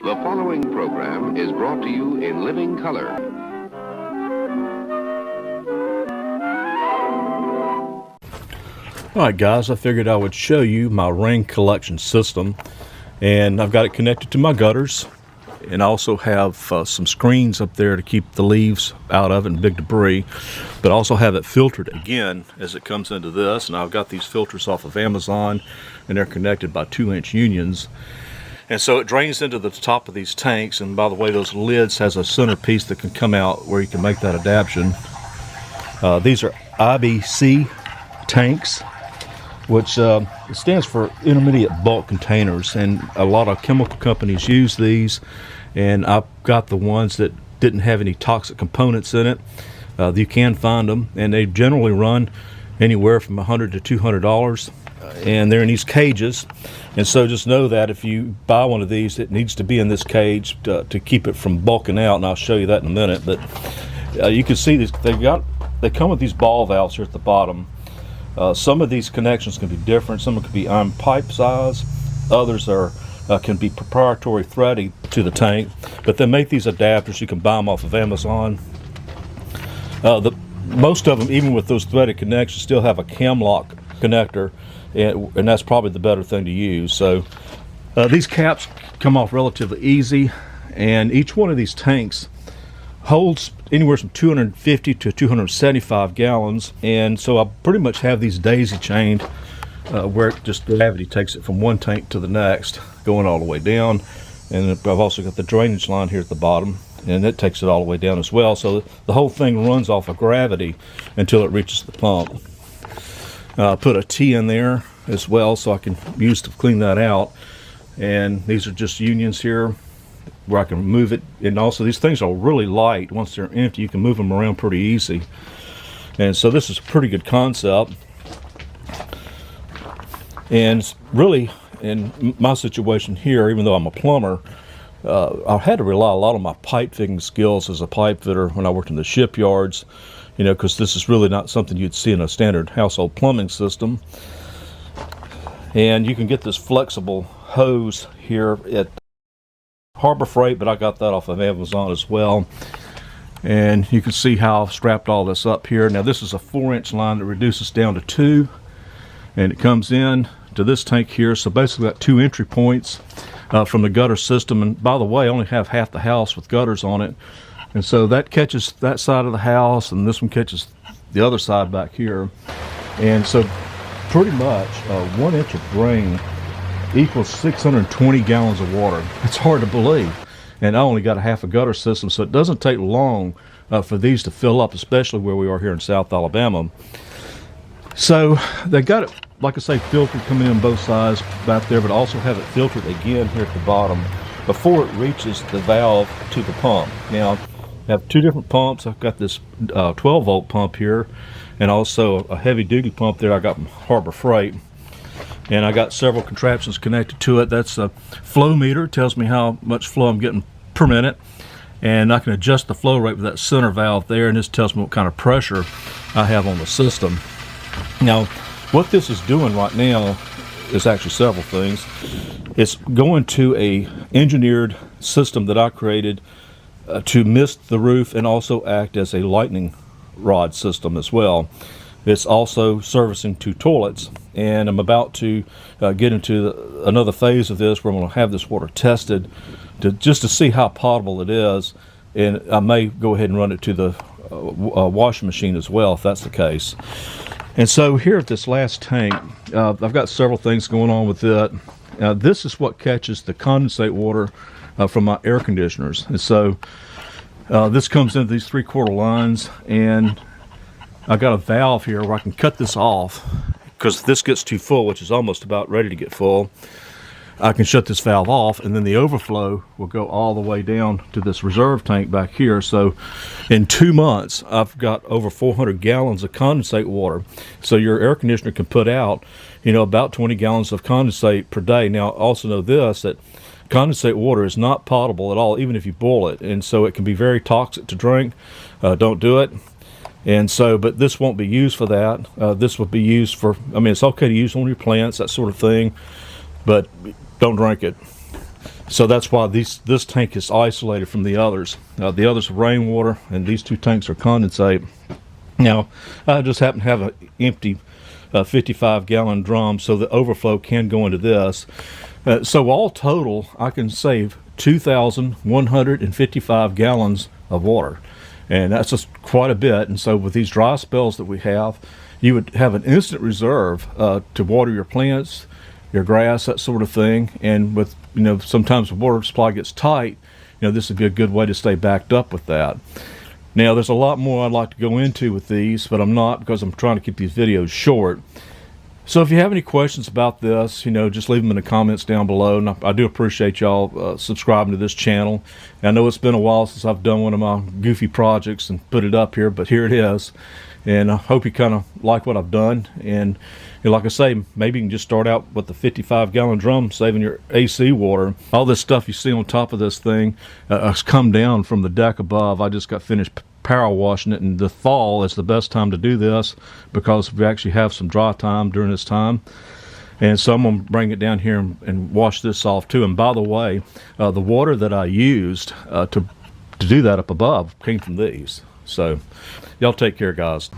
The following program is brought to you in living color. Alright guys, I figured I would show you my rain collection system, and I've got it connected to my gutters, and I also have some screens up there to keep the leaves out of it and big debris, but I also have it filtered again as it comes into this. And I've got these filters off of Amazon, and they're connected by 2-inch unions, and so it drains into the top of these tanks. And by the way, those lids has a centerpiece that can come out where you can make that adaptation. These are IBC tanks, which stands for intermediate bulk containers, and a lot of chemical companies use these, and I've got the ones that didn't have any toxic components in it. You can find them, and they generally run anywhere from $100 to $200, and they're in these cages. And so just know that if you buy one of these, it needs to be in this cage to keep it from bulking out, and I'll show you that in a minute. But you can see these, they come with these ball valves here at the bottom. Some of these connections can be different. Some could be iron pipe size. Others can be proprietary threading to the tank. But they make these adapters. You can buy them off of Amazon. Most of them, even with those threaded connections, still have a cam lock connector, and that's probably the better thing to use. So these caps come off relatively easy, and each one of these tanks holds anywhere from 250 to 275 gallons, and so I pretty much have these daisy chained where just gravity takes it from one tank to the next, going all the way down. And I've also got the drainage line here at the bottom, and it takes it all the way down as well. So the whole thing runs off of gravity until it reaches the pump. Put a T in there as well so I can use to clean that out. And these are just unions here where I can move it. And also these things are really light. Once they're empty, you can move them around pretty easy. And so this is a pretty good concept. And really, in my situation here, even though I'm a plumber, I had to rely a lot on my pipe fitting skills as a pipe fitter when I worked in the shipyards, because this is really not something you'd see in a standard household plumbing system. And you can get this flexible hose here at Harbor Freight, but I got that off of Amazon as well. And you can see how I've strapped all this up here. Now this is a 4-inch line that reduces down to 2, and it comes in to this tank here. So basically got 2 entry points from the gutter system. And by the way, I only have half the house with gutters on it, and so that catches that side of the house, and this one catches the other side back here. And so pretty much 1 inch of drain equals 620 gallons of water. It's hard to believe. And I only got a half a gutter system, so it doesn't take long for these to fill up, especially where we are here in South Alabama. So they got it, like I say, filtered coming in both sides back there, but also have it filtered again here at the bottom before it reaches the valve to the pump. Now I have 2 different pumps. I've got this 12-volt pump here, and also a heavy-duty pump there I got from Harbor Freight. And I got several contraptions connected to it. That's a flow meter. It tells me how much flow I'm getting per minute, and I can adjust the flow rate with that center valve there, and this tells me what kind of pressure I have on the system. Now what this is doing right now is actually several things. It's going to a engineered system that I created to mist the roof and also act as a lightning rod system as well. It's also servicing 2 toilets, and I'm about to get into another phase of this where I'm going to have this water tested just to see how potable it is, and I may go ahead and run it to the washing machine as well if that's the case. And so here at this last tank, I've got several things going on with it. This is what catches the condensate water from my air conditioners, and so this comes into these 3/4 lines, and I got a valve here where I can cut this off because if this gets too full, which is almost about ready to get full. I can shut this valve off, and then the overflow will go all the way down to this reserve tank back here. So in 2 months, I've got over 400 gallons of condensate water. So your air conditioner can put out, about 20 gallons of condensate per day. Now, also know this, that condensate water is not potable at all, even if you boil it. And so it can be very toxic to drink. Don't do it. And so, but this won't be used for that. This will be used for, it's okay to use on your plants, that sort of thing, but don't drink it. So that's why this tank is isolated from the others. The others are rainwater, and these two tanks are condensate. Now, I just happen to have an empty 55-gallon drum, so the overflow can go into this. So all total, I can save 2,155 gallons of water, and that's just quite a bit. And so with these dry spells that we have, you would have an instant reserve to water your plants, your grass, that sort of thing. And with, sometimes the water supply gets tight, this would be a good way to stay backed up with that. Now, there's a lot more I'd like to go into with these, but I'm not, because I'm trying to keep these videos short. So if you have any questions about this, just leave them in the comments down below. And I do appreciate y'all subscribing to this channel. I know it's been a while since I've done one of my goofy projects and put it up here, but here it is. And I hope you kind of like what I've done. And like I say, maybe you can just start out with the 55-gallon drum, saving your AC water. All this stuff you see on top of this thing has come down from the deck above. I just got finished power washing it, and the fall is the best time to do this because we actually have some dry time during this time. And so I'm going to bring it down here and wash this off too. And by the way, the water that I used to do that up above came from these. So y'all take care, guys.